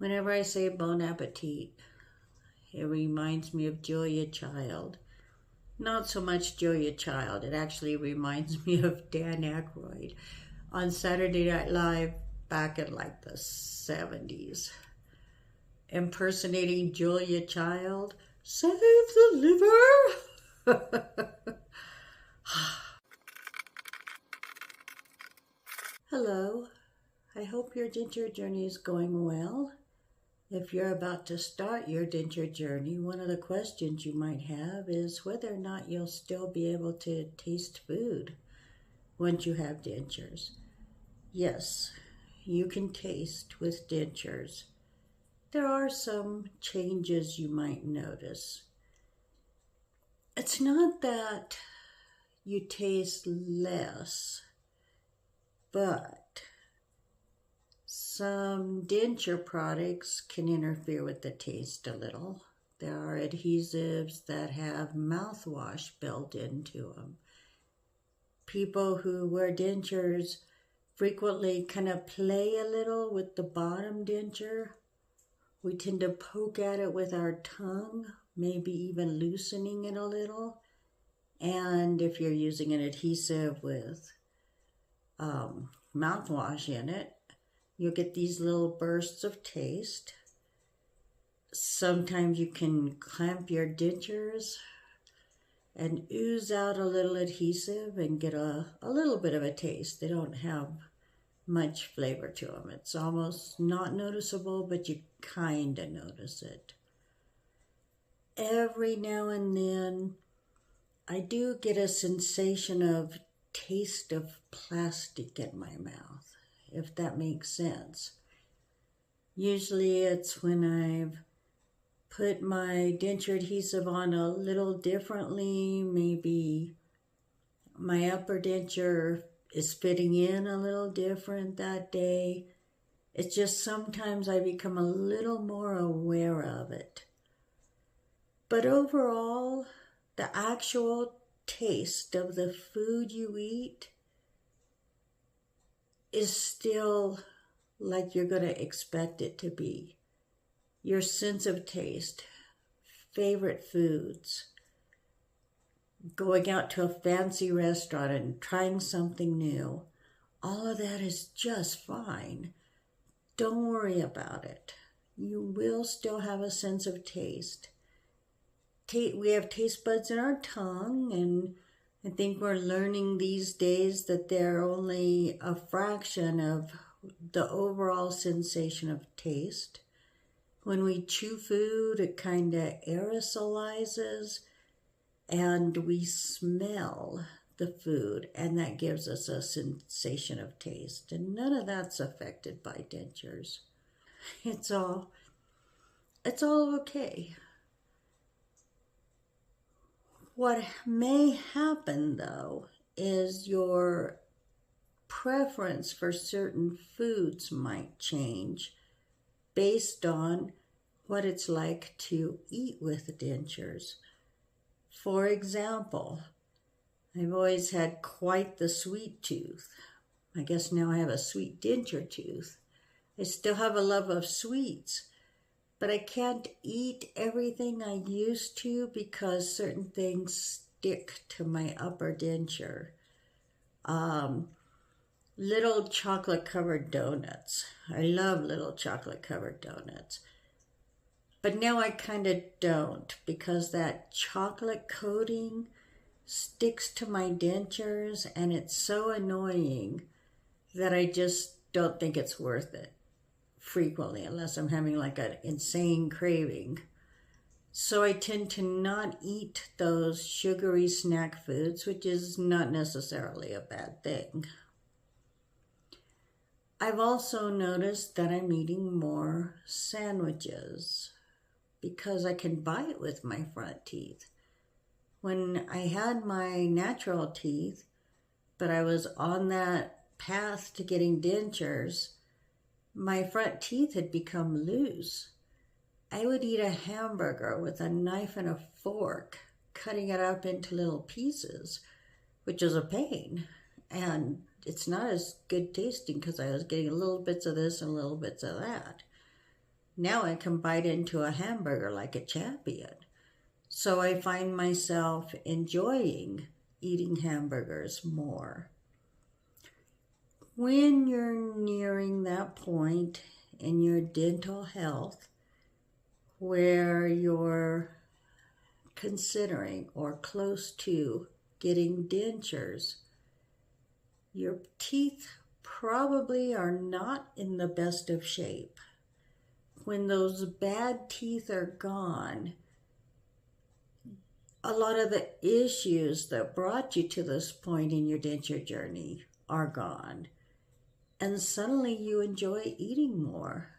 Whenever I say bon appetit, it reminds me of Julia Child. Not so much Julia Child, it actually reminds me of Dan Aykroyd on Saturday Night Live back in like the 70s. Impersonating Julia Child, save the liver! Hello, I hope your denture journey is going well. If you're about to start your denture journey, one of the questions you might have is whether or not you'll still be able to taste food once you have dentures. Yes, you can taste with dentures. There are some changes you might notice. It's not that you taste less, but some denture products can interfere with the taste a little. There are adhesives that have mouthwash built into them. People who wear dentures frequently kind of play a little with the bottom denture. We tend to poke at it with our tongue, maybe even loosening it a little. And if you're using an adhesive with mouthwash in it, you'll get these little bursts of taste. Sometimes you can clamp your dentures and ooze out a little adhesive and get a little bit of a taste. They don't have much flavor to them. It's almost not noticeable, but you kind of notice it. Every now and then, I do get a sensation of taste of plastic in my mouth, if that makes sense. Usually it's when I've put my denture adhesive on a little differently. Maybe my upper denture is fitting in a little different that day. It's just sometimes I become a little more aware of it. But overall, the actual taste of the food you eat is still like you're going to expect it to be. Your sense of taste, favorite foods, going out to a fancy restaurant and trying something new, all of that is just fine. Don't worry about it. You will still have a sense of taste. We have taste buds in our tongue, and I think we're learning these days that they're only a fraction of the overall sensation of taste. When we chew food, it kind of aerosolizes, and we smell the food, and that gives us a sensation of taste. And none of that's affected by dentures. It's all okay. What may happen, though, is your preference for certain foods might change based on what it's like to eat with dentures. For example, I've always had quite the sweet tooth. I guess now I have a sweet denture tooth. I still have a love of sweets, but I can't eat everything I used to because certain things stick to my upper denture. Little chocolate-covered donuts. I love little chocolate-covered donuts. But now I kind of don't, because that chocolate coating sticks to my dentures, and it's so annoying that I just don't think it's worth it frequently, unless I'm having like an insane craving. So I tend to not eat those sugary snack foods, which is not necessarily a bad thing. I've also noticed that I'm eating more sandwiches because I can bite with my front teeth. When I had my natural teeth, but I was on that path to getting dentures, my front teeth had become loose. I would eat a hamburger with a knife and a fork, cutting it up into little pieces, which is a pain. And it's not as good tasting because I was getting little bits of this and little bits of that. Now I can bite into a hamburger like a champion. So I find myself enjoying eating hamburgers more. When you're nearing that point in your dental health where you're considering or close to getting dentures, your teeth probably are not in the best of shape. When those bad teeth are gone, a lot of the issues that brought you to this point in your denture journey are gone. And suddenly you enjoy eating more.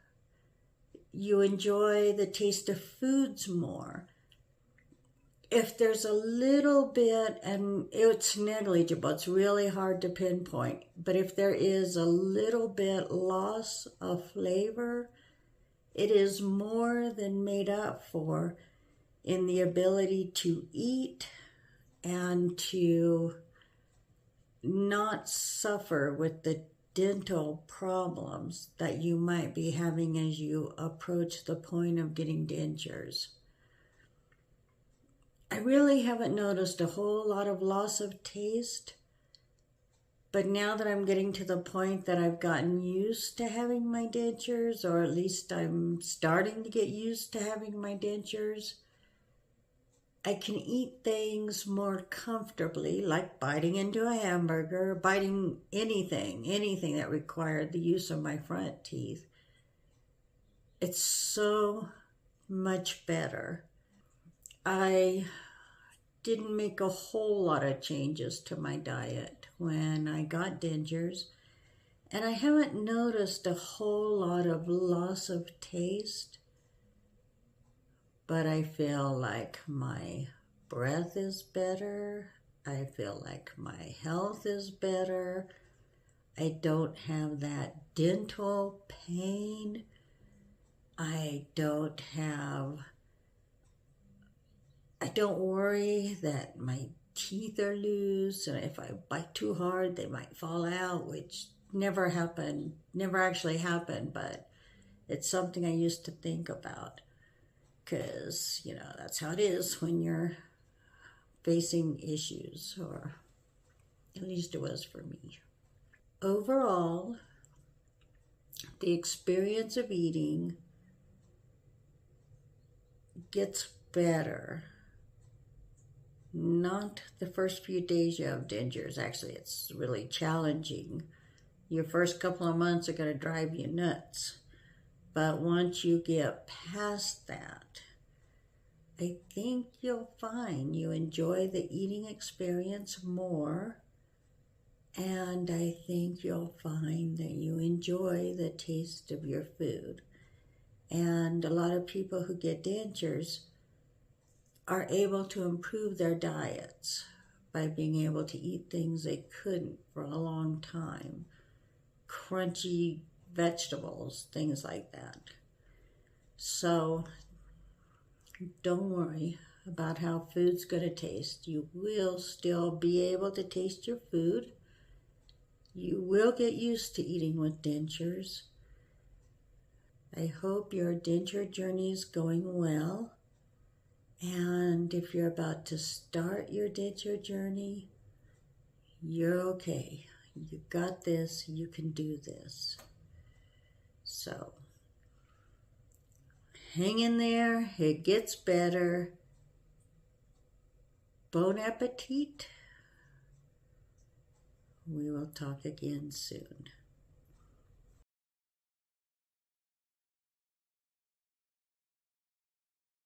You enjoy the taste of foods more. If there's a little bit, and it's negligible, it's really hard to pinpoint, but if there is a little bit loss of flavor, it is more than made up for in the ability to eat and to not suffer with the dental problems that you might be having as you approach the point of getting dentures. I really haven't noticed a whole lot of loss of taste, but now that I'm getting to the point that I've gotten used to having my dentures, or at least I'm starting to get used to having my dentures, I can eat things more comfortably, like biting into a hamburger, biting anything that required the use of my front teeth. It's so much better. I didn't make a whole lot of changes to my diet when I got dentures, and I haven't noticed a whole lot of loss of taste. But I feel like my breath is better. I feel like my health is better. I don't have that dental pain. I don't worry that my teeth are loose, and if I bite too hard, they might fall out, which never actually happened, but it's something I used to think about. Because, that's how it is when you're facing issues, or at least it was for me. Overall, the experience of eating gets better. Not the first few days you have dentures. Actually, it's really challenging. Your first couple of months are going to drive you nuts. But once you get past that, I think you'll find you enjoy the eating experience more. And I think you'll find that you enjoy the taste of your food. And a lot of people who get dentures are able to improve their diets by being able to eat things they couldn't for a long time. Crunchy vegetables, things like that. So don't worry about how food's going to taste. You will still be able to taste your food. You will get used to eating with dentures. I hope your denture journey is going well. And if you're about to start your denture journey, you're okay. You got this. You can do this. So, hang in there. It gets better. Bon appetit. We will talk again soon.